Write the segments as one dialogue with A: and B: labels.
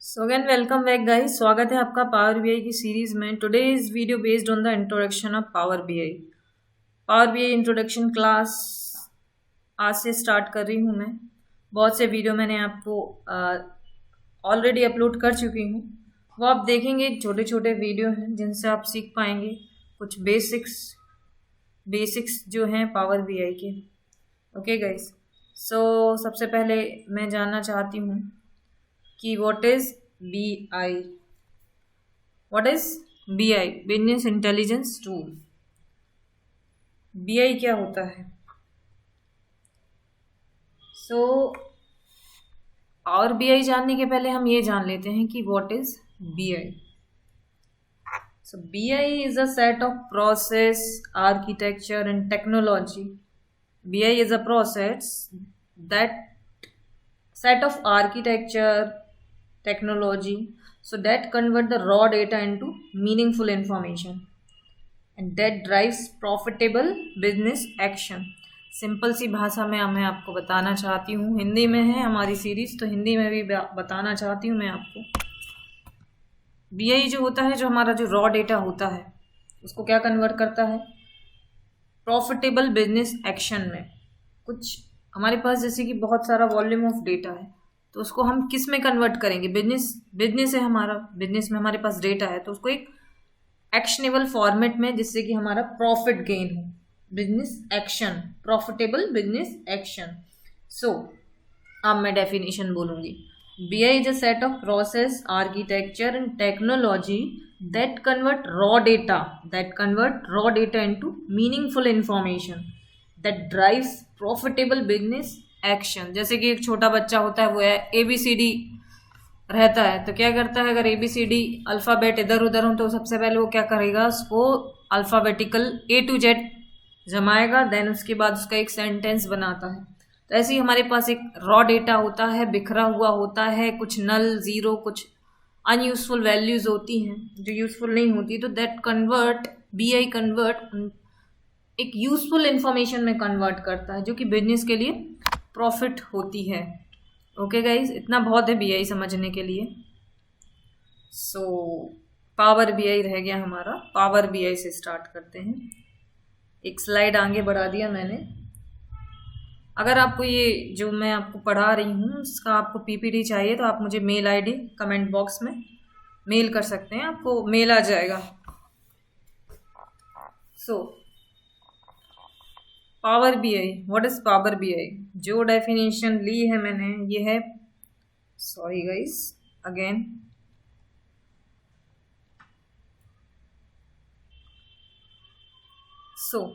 A: So again welcome back guys. स्वागत है आपका पावर बीआई की सीरीज में। Today is video based on the introduction of power BI. Power BI introduction class आज से start कर रही हूँ मैं। बहुत से वीडियो मैंने आपको ऑलरेडी अपलोड कर चुकी हूँ, वो आप देखेंगे। छोटे छोटे वीडियो हैं जिनसे आप सीख पाएंगे कुछ बेसिक्स जो हैं पावर बीआई के। ओके गाइस, सो सबसे पहले मैं जानना चाहती हूँ कि what is BI। What is BI? Business intelligence tool. BI क्या होता है? सो और BI जानने के पहले हम ये जान लेते हैं कि what is BI। So BI is a set of process, architecture and technology. BI is a process that set of architecture, technology, so that convert the raw data into meaningful information and that drives profitable business action। Simple सी भाषा में मैं आपको बताना चाहती हूँ। हिंदी में है हमारी सीरीज, तो हिंदी में भी बताना चाहती हूँ मैं आपको। BI जो होता है, जो हमारा जो रॉ डेटा होता है, उसको क्या कन्वर्ट करता है? प्रॉफिटेबल बिजनेस एक्शन में। कुछ हमारे पास जैसे कि बहुत सारा वॉल्यूम ऑफ डेटा है, तो उसको हम किस में कन्वर्ट करेंगे? बिजनेस है हमारा, बिजनेस में हमारे पास डेटा है, तो उसको एक एक्शनेबल फॉर्मेट में, जिससे कि हमारा प्रॉफिट गेन हो। Business action, profitable business action. So अब मैं डेफिनेशन बोलूंगी। BI is a set of process, architecture and technology that convert raw data into meaningful information that drives profitable business action। जैसे कि एक छोटा बच्चा होता है, वो ABCD रहता है, तो क्या करता है? अगर ABCD अल्फ़ाबेट इधर उधर हो, तो सबसे पहले वो क्या करेगा? उसको अल्फ़ाबेटिकल A to Z जमाएगा, देन उसके बाद उसका एक सेंटेंस बनाता है। तो ऐसे ही हमारे पास एक रॉ डेटा होता है, बिखरा हुआ होता है, कुछ नल ज़ीरो, कुछ अनयूजफुल वैल्यूज होती हैं जो यूजफुल नहीं होती। तो दैट BI कन्वर्ट एक यूजफुल इंफॉर्मेशन में कन्वर्ट करता है, जो कि बिजनेस के लिए प्रॉफिट होती है। ओके गाइज, इतना बहुत है BI समझने के लिए। सो पावर BI रह गया हमारा। पावर BI से स्टार्ट करते हैं। एक स्लाइड आगे बढ़ा दिया मैंने। अगर आपको ये जो मैं आपको पढ़ा रही हूँ, उसका आपको PPT चाहिए, तो आप मुझे मेल ID कमेंट बॉक्स में मेल कर सकते हैं, आपको मेल आ जाएगा। So power BI, what is power BI? जो डेफिनेशन ली है मैंने, ये है, sorry guys again. So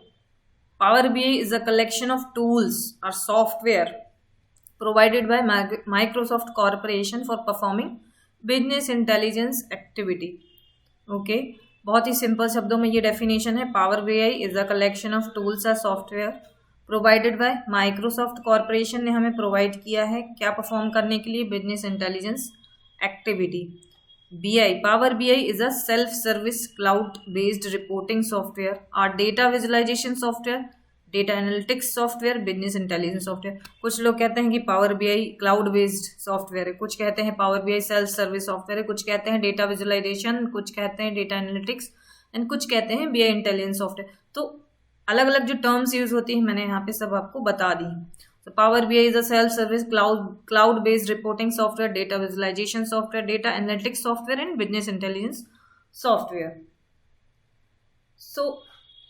A: Power BI is a collection of tools or software provided by Microsoft Corporation for performing business intelligence activity। Okay, बहुत ही simple शब्दों में ये definition है। Power BI is a collection of tools or software provided by Microsoft Corporation ने हमें provide किया है क्या परफॉर्म करने के लिए? Business intelligence activity. BI, Power BI is a self-service cloud-based reporting software or data visualization software, data analytics software, business intelligence software। कुछ लोग कहते हैं कि Power BI cloud-based software है, कुछ कहते हैं Power BI self-service software है, कुछ कहते हैं data visualization, कुछ कहते हैं data analytics एंड कुछ कहते हैं BI intelligence software। तो अलग अलग जो टर्म्स यूज होती हैं, मैंने यहाँ पे सब आपको बता दी। So Power BI is a self-service cloud-based reporting software, data visualization software, data analytics software and business intelligence software। So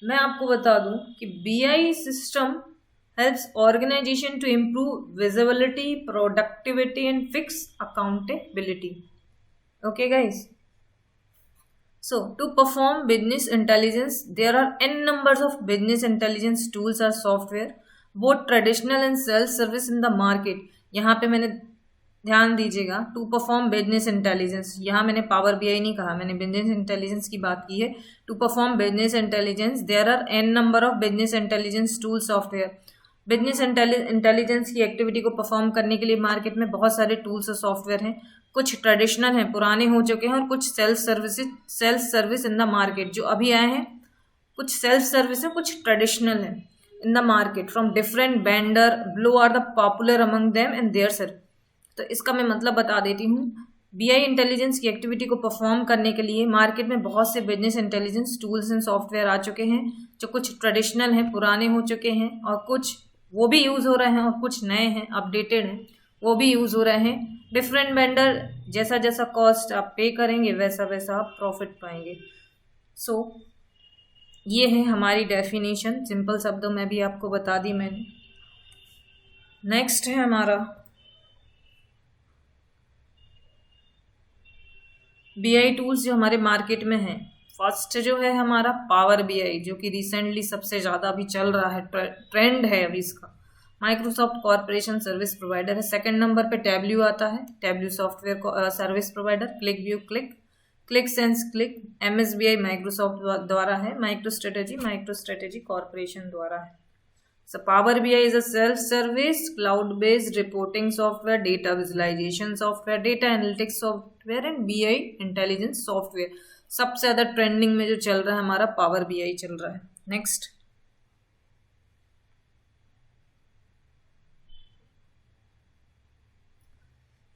A: मैं आपको बता दूं कि BI system helps organization to improve visibility, productivity and fix accountability। Okay guys, so to perform business intelligence, there are n numbers of business intelligence tools or software, both traditional and self service in the market. यहाँ पे मैंने ध्यान दीजिएगा, to perform business intelligence, यहाँ मैंने power BI नहीं कहा, मैंने बिजनेस इंटेलिजेंस की बात की है। To perform business intelligence there are n number of business intelligence tool software. Business intelligence की एक्टिविटी को परफॉर्म करने के लिए मार्केट में बहुत सारे टूल्स और सॉफ्टवेयर हैं। कुछ ट्रेडिशनल हैं, पुराने हो चुके हैं, और कुछ self service in the market जो अभी आए हैं। कुछ सेल्फ सर्विस है, कुछ ट्रेडिशनल है in the market from different vendor, below are the popular among them and their service। तो इसका मैं मतलब बता देती हूँ। BI इंटेलिजेंस की एक्टिविटी को परफॉर्म करने के लिए मार्केट में बहुत से business intelligence tools and software आ चुके हैं, जो कुछ ट्रेडिशनल हैं, पुराने हो चुके हैं, और कुछ वो भी यूज़ हो रहे हैं, और कुछ नए हैं, अपडेटेड हैं, वो भी यूज़ हो रहे हैं। डिफरेंट वेंडर जैसा जैसा कॉस्ट आप पे करेंगे वैसा वैसा आप प्रॉफिट पाएंगे। सो ये है हमारी डेफिनेशन, सिंपल शब्दों में भी आपको बता दी मैंने। नेक्स्ट है हमारा BI टूल्स जो हमारे मार्केट में हैं। फर्स्ट जो है हमारा पावर BI, जो कि रिसेंटली सबसे ज़्यादा अभी चल रहा है, ट्रेंड है अभी इसका। माइक्रोसॉफ्ट कॉर्पोरेशन सर्विस प्रोवाइडर है। सेकंड नंबर पे टैब्ल्यू आता है, Tableau software service provider. Click view click sense click MSBI Microsoft द्वारा है। माइक्रो स्ट्रेटेजी कॉर्पोरेशन द्वारा है। So Power BI is a self-service, cloud-based reporting software, data visualization software, data analytics software and BI intelligence software। सबसे ज़्यादा trending में जो चल रहा है हमारा Power BI चल रहा है। Next,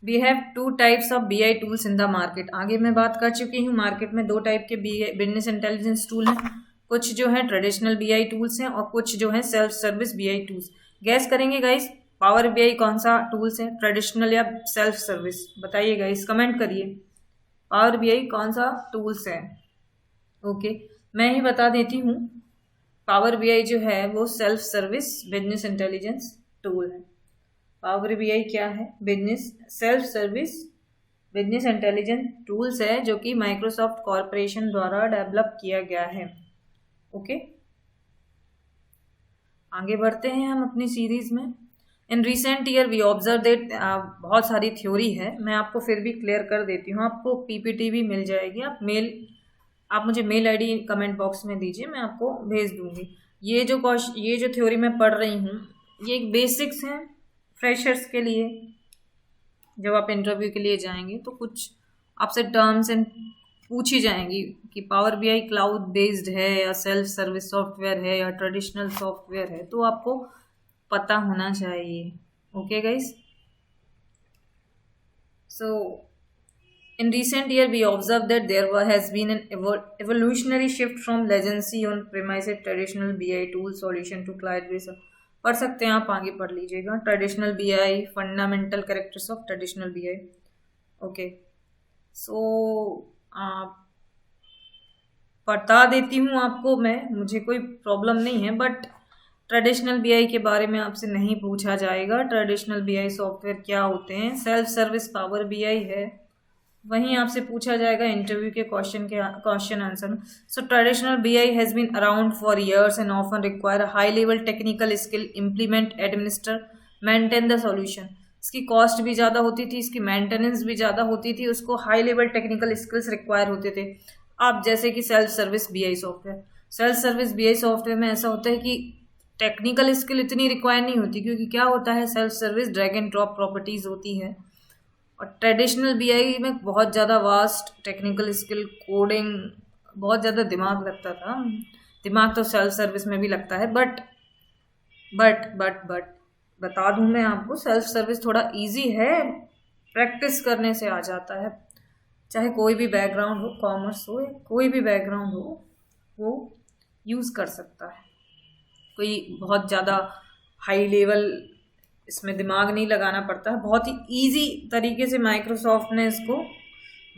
A: we have 2 types of BI tools in the market. आगे मैं बात कर चुकी हूँ, मार्केट में 2 टाइप के बिजनेस इंटेलिजेंस टूल हैं। कुछ जो है ट्रेडिशनल BI टूल्स हैं और कुछ जो है self service BI tools. Gas करेंगे गाइस, पावर BI कौन सा टूल्स है, ट्रेडिशनल या सेल्फ सर्विस? बताइए गाइस, कमेंट करिए, पावर BI कौन सा टूल्स है। ओके, मैं ही बता देती हूँ, पावर BI जो है वो self service business intelligence tool है। पावर BI क्या है? Business self service business intelligence tools है, जो कि माइक्रोसॉफ्ट कॉर्पोरेशन द्वारा डेवलप किया गया है। ओके, आगे बढ़ते हैं हम अपनी सीरीज में। In recent year we observe that, बहुत सारी थ्योरी है, मैं आपको फिर भी क्लियर कर देती हूँ। आपको PPT भी मिल जाएगी, आप मुझे मेल ID कमेंट बॉक्स में दीजिए, मैं आपको भेज दूंगी। ये जो थ्योरी मैं पढ़ रही हूँ, ये एक बेसिक्स हैं फ्रेशर्स के लिए। जब आप इंटरव्यू के लिए जाएंगे तो कुछ आपसे टर्म्स एंड पूछी जाएंगी कि पावर BI क्लाउड बेस्ड है या सेल्फ सर्विस सॉफ्टवेयर है या ट्रेडिशनल सॉफ्टवेयर है, तो आपको पता होना चाहिए। Okay guys, so in recent year we observed that there has been an evolutionary shift from legacy on premises traditional BI tool solution to cloud based। पढ़ सकते हैं आप, आगे पढ़ लीजिएगा। Traditional BI, fundamental characters of traditional BI। Okay, so बता देती हूँ आपको मैं, मुझे कोई प्रॉब्लम नहीं है, बट ट्रेडिशनल BI के बारे में आपसे नहीं पूछा जाएगा। ट्रेडिशनल BI सॉफ्टवेयर क्या होते हैं, सेल्फ सर्विस पावर BI है, वहीं आपसे पूछा जाएगा इंटरव्यू के question answer. So traditional BI has been around for years and often require high level technical skill, implement, administer, maintain the solution. इसकी कॉस्ट भी ज़्यादा होती थी, इसकी मेंटेनेंस भी ज़्यादा होती थी, उसको high level technical skills require होते थे। आप जैसे कि सेल्फ सर्विस BI सॉफ्टवेयर में ऐसा होता है कि टेक्निकल स्किल इतनी रिक्वायर नहीं होती, क्योंकि क्या होता है, self service drag and drop properties होती है। और ट्रेडिशनल BI में बहुत ज़्यादा वास्ट टेक्निकल स्किल, कोडिंग, बहुत ज़्यादा दिमाग लगता था। दिमाग तो सेल्फ सर्विस में भी लगता है, बट बता दूं मैं आपको, सेल्फ सर्विस थोड़ा इजी है, प्रैक्टिस करने से आ जाता है। चाहे कोई भी बैकग्राउंड हो, कॉमर्स हो या कोई भी बैकग्राउंड हो, वो यूज़ कर सकता है। कोई बहुत ज़्यादा हाई लेवल इसमें दिमाग नहीं लगाना पड़ता है, बहुत ही इजी तरीके से माइक्रोसॉफ्ट ने इसको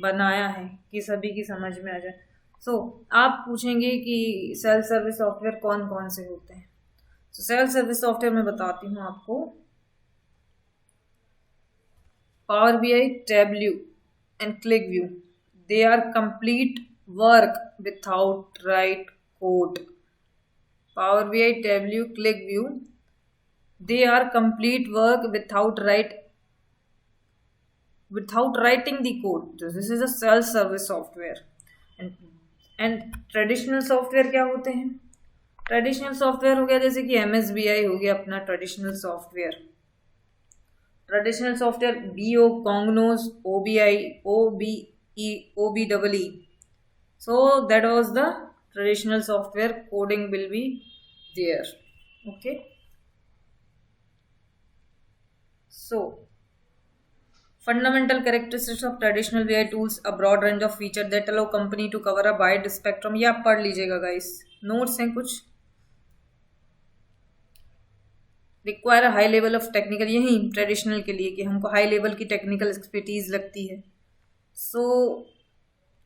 A: बनाया है कि सभी की समझ में आ जाए। सो आप पूछेंगे कि सेल्फ सर्विस सॉफ्टवेयर कौन कौन से होते हैं। तो सेल्फ सर्विस सॉफ्टवेयर मैं बताती हूँ आपको। Power BI, Tableau and QlikView, they are complete work without write code. Power BI, Tableau, QlikView, they are complete work without writing the code. So this is a self service software। and traditional software क्या होते हैं? Traditional software हो गया जैसे कि MSBI हो गया अपना traditional software. Traditional software BO, Cognos, OBI, OBE। so that was the traditional software, coding will be there। okay, so Fundamental characteristics of traditional BI tools, a broad range of features that allow company to cover a wide spectrum. ये आप पढ़ लीजिएगा guys, notes हैं कुछ. Require high level of technical, यही traditional के लिए कि हमको हाई लेवल की टेक्निकल एक्सपर्टीज लगती है. सो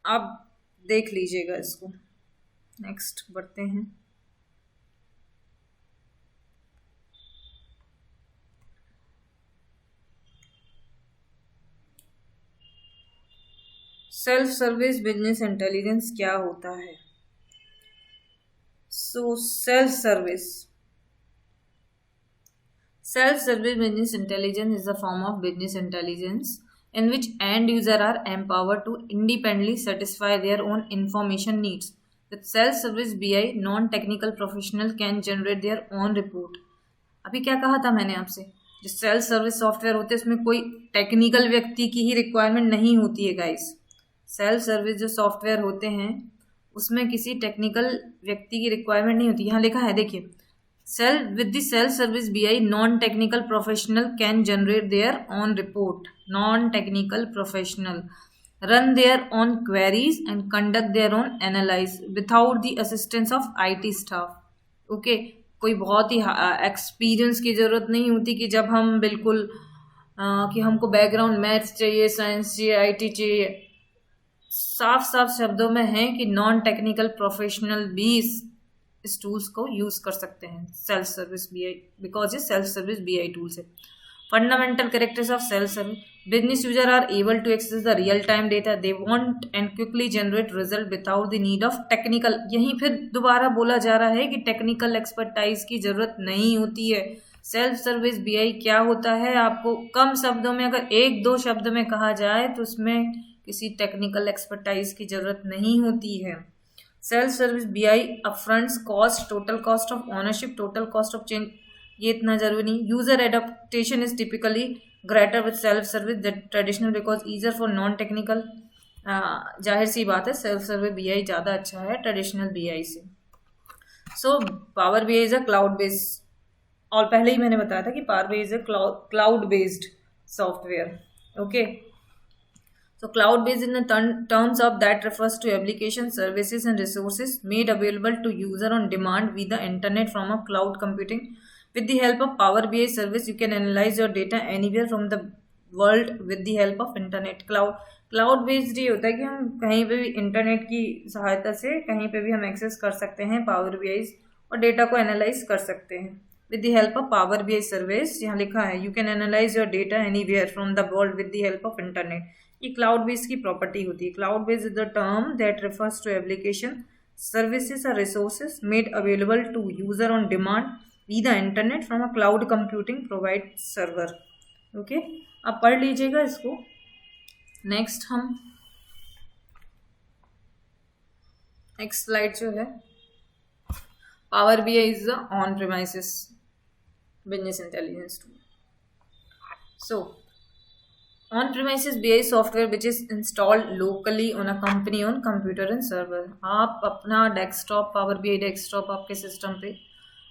A: आप देख लीजिएगा इसको. नेक्स्ट बढ़ते हैं. सेल्फ सर्विस बिजनेस इंटेलिजेंस क्या होता है? So self service business intelligence is a form of business intelligence in which end user are empowered to independently satisfy their own information needs. With self-service BI, non-technical professional can generate their own report. अभी क्या कहा था मैंने आपसे? जो self service software होते हैं उसमें कोई टेक्निकल व्यक्ति की ही रिक्वायरमेंट नहीं होती है गाइस. सेल्फ सर्विस जो सॉफ्टवेयर होते हैं उसमें किसी टेक्निकल व्यक्ति की रिक्वायरमेंट नहीं होती. यहाँ लिखा है देखिए, with the self-service BI, non-technical professional can generate their own report. Non-technical professional run their own queries and conduct their own analysis without the assistance of IT staff. Okay, कोई बहुत ही एक्सपीरियंस की ज़रूरत नहीं होती कि जब हम बिल्कुल कि हमको बैकग्राउंड मैथ्स चाहिए, साइंस चाहिए, IT चाहिए. साफ साफ शब्दों में है कि नॉन टेक्निकल प्रोफेशनल भी इस टूल्स को यूज कर सकते हैं सेल्फ सर्विस BI, बिकॉज ये सेल्फ सर्विस BI टूल्स है. Fundamental characters of self service business user are able to access the real time data. They want and quickly generate result without the need of technical. यहीं फिर दोबारा बोला जा रहा है कि टेक्निकल एक्सपर्टाइज की जरूरत नहीं होती है. सेल्फ सर्विस BI क्या होता है, आपको कम शब्दों में अगर एक दो शब्द में कहा जाए तो उसमें किसी टेक्निकल एक्सपर्टाइज की जरूरत नहीं होती है. Self service BI upfronts cost, total cost of ownership, total cost of change, ये इतना जरूरी नहीं. User adaptation is typically greater with self service that traditional because easier for non technical. जाहिर सी बात है सेल्फ सर्विस BI ज़्यादा अच्छा है ट्रेडिशनल BI से. So power BI is a cloud based, और पहले ही मैंने बताया था कि power BI is a cloud based software. Okay, so cloud based in the terms of that refers to application services and resources made available to user on demand via the internet from a cloud computing. With the help of Power BI service, you can analyze your data anywhere from the world with the help of internet. Cloud based ये होता है कि हम कहीं पे भी internet की सहायता से कहीं पे भी हम एक्सेस कर सकते हैं पावर BI और डेटा को एनालाइज कर सकते हैं. With the help of power BI service, यहाँ लिखा है you can analyse your data anywhere from the world with the help of internet. ये क्लाउड बेस्ड की प्रॉपर्टी होती है. Cloud based is the term that refers to application services और resources made available to user on demand with the internet from a cloud computing provide server. Okay, आप पढ़ लीजिएगा इसको. Next slide जो है, power BI is the on premises business intelligence tool. So on-premises BI software which is installed locally on a company owned computer and server. आप अपना desktop, power BI desktop आपके system पे,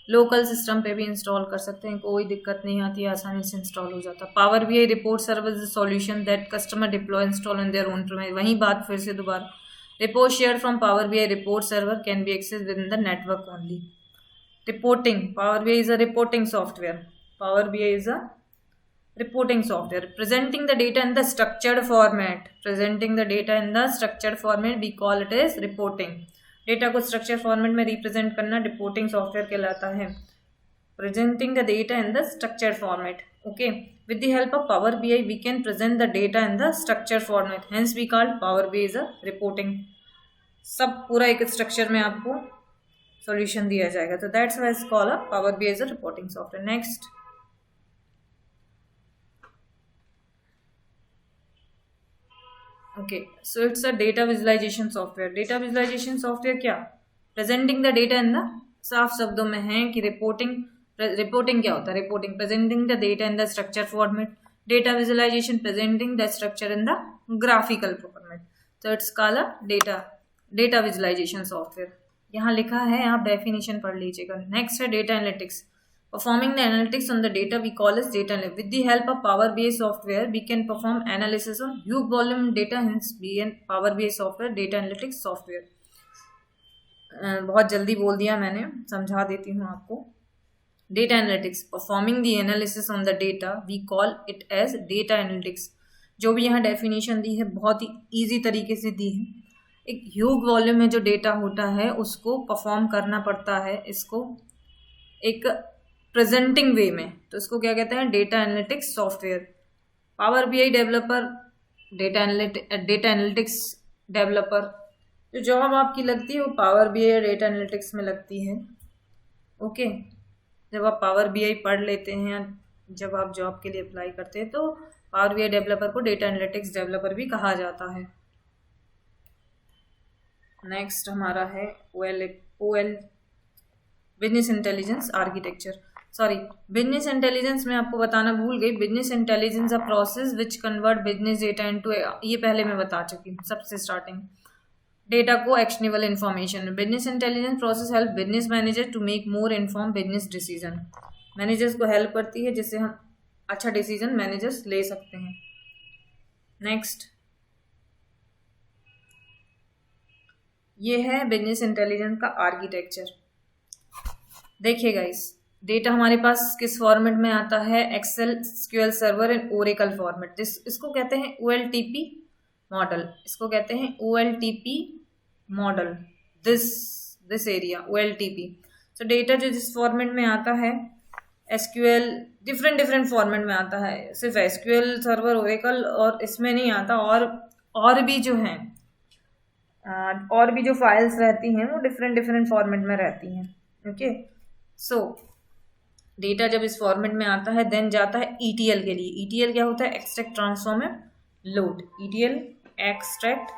A: local system पे भी install कर सकते हैं. कोई दिक्कत नहीं आती है, आसानी से इंस्टॉल हो जाता है. Power BI report server is solution that customer deploy install in their own premise. वही बात फिर से दोबारा, report share from power BI report server can be access within the network only. Reporting, power BI is a reporting software. Power BI is a reporting software presenting the data in the structured format. We call it as reporting. Data को structure format में represent करना reporting software कहलाता है. presenting the data in the structured format. Okay, with the help of Power BI we can present the data in the structured format, hence we call Power BI is a reporting. सब पूरा एक structure में आपको solution दिया जाएगा, तो that's why it's called a power BI is a reporting software. Next, okay, so it's a data visualisation software. Data visualisation software क्या, presenting the data in the, साफ शब्दों में है कि रिपोर्टिंग क्या होता है. Reporting presenting the data in the structure format. Data visualisation presenting the structure in the graphical format. तो it's called a data visualisation software. यहाँ लिखा है, आप डेफिनेशन पढ़ लीजिएगा. नेक्स्ट है data analytics. Performing the analytics on the data we call as data analytics. With the help of Power BI software, we can perform analysis on huge volume data. Hence, Power BI software, data analytics software. बहुत जल्दी बोल दिया मैंने, समझा देती हूँ आपको. Data analytics, performing the analysis on the data, we call it as data analytics. जो भी यहाँ डेफिनेशन दी है बहुत ही ईजी तरीके से दी है. एक ह्यूज वॉल्यूम में जो डेटा होता है उसको परफॉर्म करना पड़ता है, इसको एक प्रेजेंटिंग वे में, तो इसको क्या कहते हैं, data analytics software. Power BI developer, data analytics developer, जो जॉब आपकी लगती है वो पावर बीआई या डेटा एनालिटिक्स में लगती है. ओके, जब आप पावर बीआई पढ़ लेते हैं, जब आप जॉब के लिए अप्लाई करते हैं, तो पावर बीआई डेवलपर को डेटा एनालिटिक्स डेवलपर भी कहा जाता है. नेक्स्ट हमारा है OL business intelligence architecture. Sorry, business intelligence में आपको बताना भूल गई. Business intelligence a process which convert business data into, ये पहले मैं बता चुकी हूँ सबसे स्टार्टिंग, डेटा को actionable information. Business intelligence process help business manager to make more inform business decision. Managers को हेल्प करती है जिससे हम अच्छा डिसीजन मैनेजर्स ले सकते हैं. नेक्स्ट, ये है बिजनेस इंटेलिजेंस का आर्किटेक्चर. देखिए गाइस, डेटा हमारे पास किस फॉर्मेट में आता है, Excel, SQL server and Oracle format. इसको कहते हैं OLTP मॉडल. इसको कहते हैं OLTP model. This area OLTP. तो डेटा जो जिस फॉर्मेट में आता है, SQL डिफरेंट फॉर्मेट में आता है. सिर्फ SQL सर्वर, ओरेकल और इसमें नहीं आता, और भी जो हैं, और भी जो फाइल्स रहती हैं वो डिफरेंट फॉर्मेट में रहती हैं. ओके, सो डेटा जब इस फॉर्मेट में आता है देन जाता है ETL के लिए. ETL क्या होता है, extract, transform and load. ETL, extract,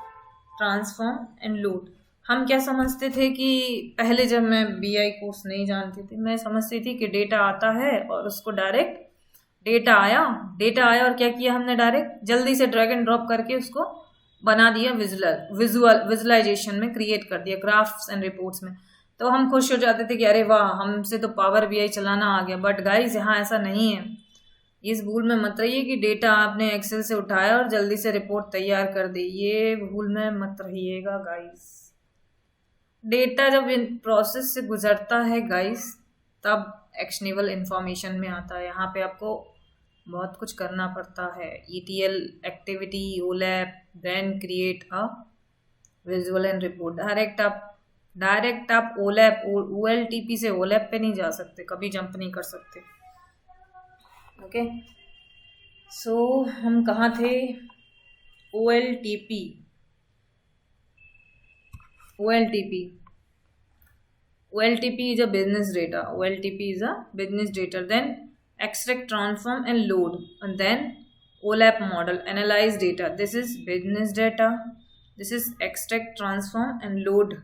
A: transform and load. हम क्या समझते थे कि पहले जब मैं BI कोर्स नहीं जानती थी, मैं समझती थी कि डेटा आता है और उसको डायरेक्ट डेटा आया और क्या किया हमने, डायरेक्ट जल्दी से ड्रैग एंड ड्रॉप करके उसको बना दिया, विजुअलाइजेशन में क्रिएट कर दिया, ग्राफ्स एंड रिपोर्ट्स में. तो हम खुश हो जाते थे कि अरे वाह, हमसे तो पावर BI चलाना आ गया. बट गाइस, यहाँ ऐसा नहीं है. इस भूल में मत रहिए कि डेटा आपने एक्सेल से उठाया और जल्दी से रिपोर्ट तैयार कर दी. ये भूल में मत रहिएगा गाइस. डेटा जब इन प्रोसेस से गुजरता है गाइस, तब एक्शनेबल इंफॉर्मेशन में आता है. यहाँ पे आपको बहुत कुछ करना पड़ता है. ETL activity, OLAP, then create a visual and report. Direct आप OLTP से OLAP पे नहीं जा सकते, कभी जंप नहीं कर सकते. ओके, सो हम कहाँ थे, OLTP is a business data. OLTP is a business data. Then extract, transform and load, and then OLAP model, analyze data. This is business data. This is extract, transform and load.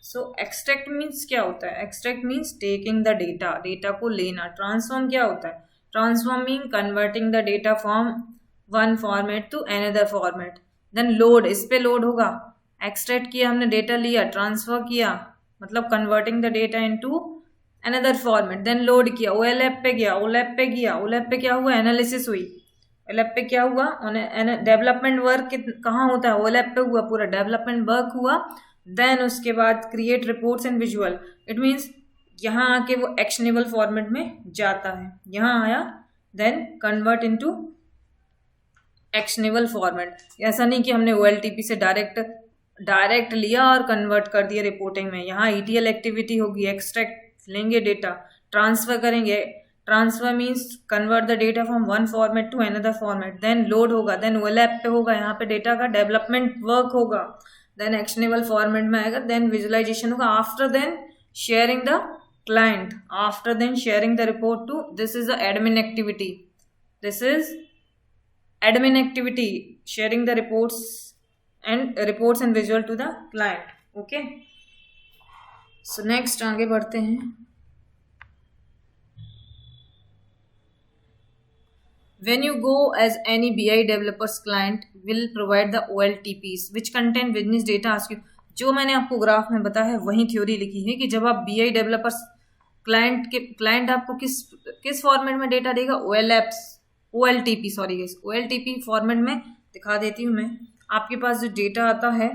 A: So extract means क्या होता है, extract means taking the data, data को लेना. Transform क्या होता है, transform means converting the data from one format to another format. Then load, इस पे लोड होगा. एक्सट्रैक्ट किया हमने, डेटा लिया, ट्रांसफर किया, मतलब converting the data into another format. Then load किया, OLAP पे गया, OLAP पे क्या हुआ, एनालिसिस हुई. OLAP पे क्या हुआ, डेवलपमेंट वर्क कहाँ होता है, OLAP पे हुआ, पूरा डेवलपमेंट वर्क हुआ. देन उसके बाद create reports and visual. It means यहाँ आके वो एक्शनेबल फॉर्मेट में जाता है. यहाँ आया, then convert into actionable format. ऐसा नहीं कि हमने OLTP से डायरेक्ट लिया और कन्वर्ट कर दिया रिपोर्टिंग में. यहाँ ETL एक्टिविटी होगी, एक्सट्रैक्ट लेंगे डेटा, ट्रांसफर करेंगे. Transfer means convert the data from one format to another format. Then load होगा, देन OLAP पे होगा, यहाँ पे डेटा का डेवलपमेंट वर्क होगा. देन एक्शनेबल फॉर्मेट में आएगा, देन विजुअलाइजेशन होगा. After then sharing the client, after then sharing the report to, this is the admin activity. This is admin activity, sharing the reports and visual to the client. Okay, so next आगे बढ़ते हैं. When you go as any BI developers client will provide the OLTPs which contain business data. ask you, जो मैंने आपको graph में बताया है वही थ्योरी लिखी है कि जब आप BI डेवलपर्स क्लाइंट आपको किस फॉर्मेट में डेटा देगा? OLTP sorry guys, OLTP format में दिखा देती हूँ मैं। आपके पास जो डेटा आता है,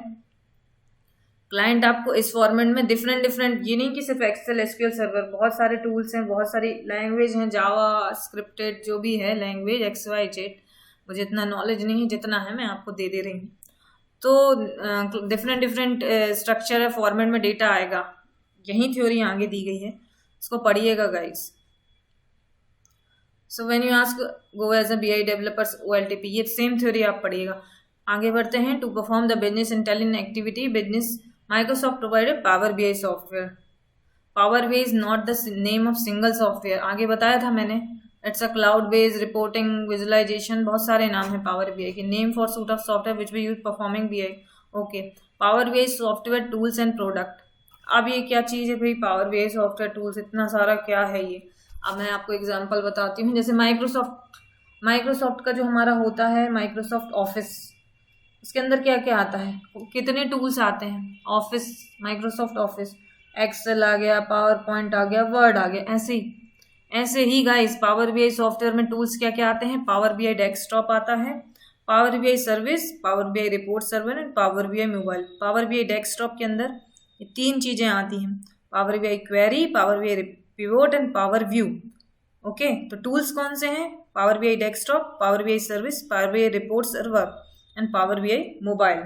A: क्लाइंट आपको इस फॉर्मेट में डिफरेंट, ये नहीं कि सिर्फ एक्सेल, एसक्यूएल सर्वर, बहुत सारे टूल्स हैं, बहुत सारी लैंग्वेज हैं, जावा, स्क्रिप्टेड, जो भी है लैंग्वेज XYZ, मुझे इतना नॉलेज नहीं है, जितना है मैं आपको दे रही हूँ। तो डिफरेंट स्ट्रक्चर है, फॉर्मेट में डेटा आएगा। यही थ्योरी आगे दी गई है, इसको पढ़िएगा guys. So when you ask go as a BI developers OLTP, ये सेम थ्योरी आप पढ़िएगा। आगे बढ़ते हैं। To perform the business intelligence activity, business Microsoft provided power BI software. Power BI is not the name of single software, आगे बताया था मैंने। It's a cloud based reporting, visualization, बहुत सारे नाम है पावर BI के। Name for suite of software which we use performing BI। Okay, power BI software tools and product. अब ये क्या चीज़ है भाई? पावर BI सॉफ्टवेयर टूल्स, इतना सारा क्या है ये? अब मैं आपको एग्जांपल बताती हूँ। जैसे माइक्रोसॉफ्ट का जो हमारा होता है माइक्रोसॉफ्ट ऑफिस, उसके अंदर क्या क्या आता है, कितने टूल्स आते हैं? ऑफिस, माइक्रोसॉफ्ट ऑफिस, एक्सेल आ गया, पावर पॉइंट आ गया, वर्ड आ गया, ऐसे ही गाइस पावर BI सॉफ्टवेयर में टूल्स क्या क्या आते हैं? पावर BI डेस्कटॉप आता है, power BI service, power BI report server and power BI mobile. Power BI desktop के अंदर ये 3 चीजें आती हैं, power BI query, power BI pivot and power view. Okay, तो टूल्स कौन से हैं? Power BI desktop, power BI service, power BI report server and power BI mobile.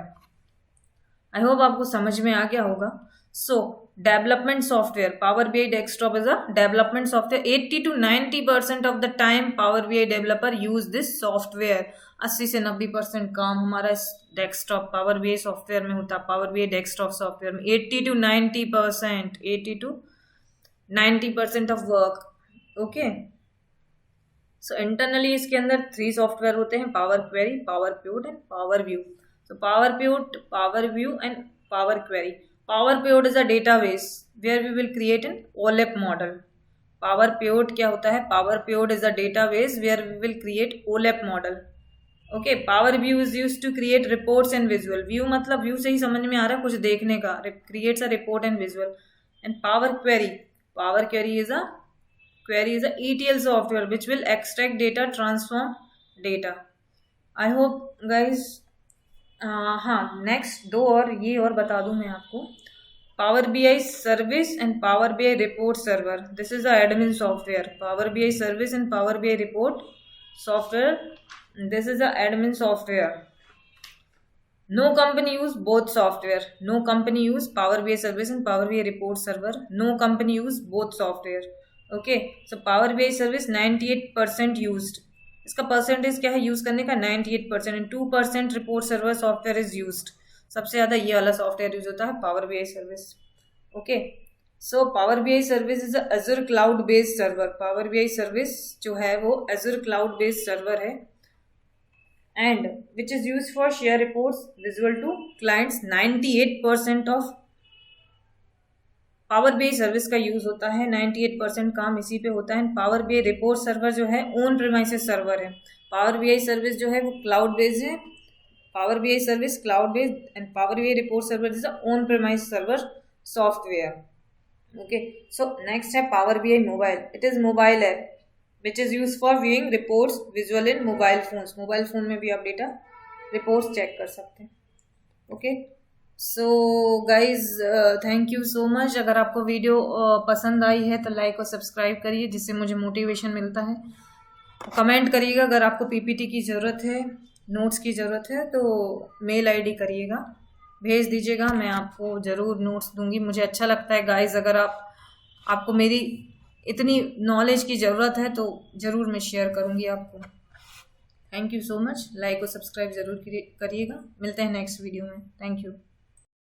A: I hope आपको समझ में आ गया होगा। सो development software, power BI desktop is a development software. 80 to 90% of the time power BI developer use this software. 80 से 90% काम हमारा इस desktop power BI software में होता है। पावर BI डेस्कटॉप सॉफ्टवेयर में 80 to 90% of work. Okay, so internally इसके अंदर 3 सॉफ्टवेयर होते हैं, power query, power pivot and power view. So power pivot, power view and power query. Power pivot is a database where we will create an OLAP model. Power pivot क्या होता है? Power pivot is a database where we will create OLAP model. Okay, power view is used to create reports and visual. View मतलब view से ही समझ में आ रहा है, कुछ देखने का, creates a report and visual. And power query is a ETL software which will extract data, transform data. I hope guys, हाँ, नेक्स्ट 2 और बता दूं मैं आपको। Power BI service and power BI report server, this is a admin software. Power BI service and power BI report software, this is a admin software. No company use both software. No company use Power BI service and Power BI report server. No company use both software. Okay, so Power BI service 98% used. इसका percentage क्या है use करने का? 98%। And 2% report server software is used. सबसे ज्यादा ये वाला software use होता है power BI service. Okay, so power BI service is Azzur cloud based server. Power BI service जो है वो अजूर क्लाउड बेस्ड सर्वर है and which is used for share reports visual to clients। 98% of power BI service का use होता है, 98% काम इसी पे होता है। पावर BI रिपोर्ट सर्वर जो है ओन प्रीमाइसेस सर्वर है। पावर BI सर्विस जो है वो क्लाउड बेस्ड है। Power BI service cloud based and power BI report server is on premise server software. Okay, so next है power BI mobile. It is mobile app which is used for viewing reports visual in mobile phones। Mobile phone में भी आप data reports check कर सकते हैं। Okay, so guys thank you so much. अगर आपको video पसंद आई है तो लाइक और सब्सक्राइब करिए, जिससे मुझे मोटिवेशन मिलता है। कमेंट करिएगा, अगर आपको PPT की ज़रूरत है, नोट्स की ज़रूरत है तो मेल ID करिएगा, भेज दीजिएगा, मैं आपको ज़रूर नोट्स दूंगी। मुझे अच्छा लगता है गाइज, अगर आपको मेरी इतनी नॉलेज की ज़रूरत है तो ज़रूर मैं शेयर करूँगी आपको। Thank you so much. Like और सब्सक्राइब ज़रूर करिएगा। मिलते हैं नेक्स्ट वीडियो में। Thank you.